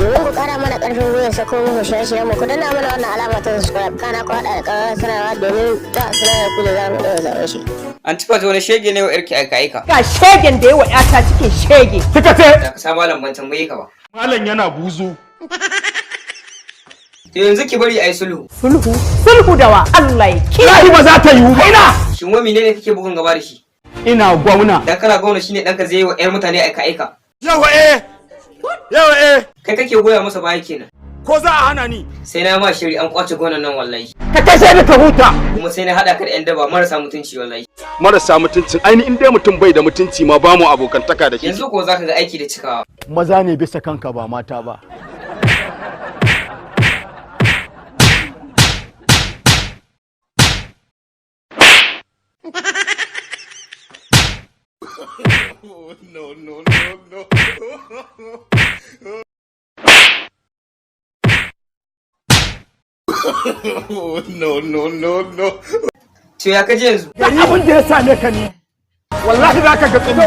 Domin ku kara mana karfin gwiwa sako muku shirye-shiryen mu ku danna mana wannan alama ta subscribe kana ku hada da karar sanarwa domin ta sanar da ku da zamu dawo zaɓen shi. Antifat wani shege ne wa yarki aika. Ga shegen da yawa ƴata cikin shege. Kika ce? Da ka sa malam ban tambaye ka ba. Malam yana buzu. To yanzu ki bari ayi sulhu. Sulhu da wa Allah ya Lahi ba za ta yiwu ba. Ina. Shin wa menene kake bugun gaba da shi? Ina gwamna. Dan kana gwamna shine danka zai yi wa ƴar mutane aika. Yawa eh. Kai kake goya masa baya kenan. Ko za a hana ni? Sai na ma shiri an kwace gonan nan wallahi. Ka kashe ni ka huta. Kuma sai na hada ka da ƴan daba marasa mutunci wallahi. Marasa mutuncin ainihin dai mutum bai da mutunci ma ba mu abokantaka da shi. Yanzu ko zaka ga aiki da cikawa. Maza ne bisa kanka ba mata ba. No. To ya kaje yanzu? Abin da ya same ka ne. Wallahi za ka ga tsini.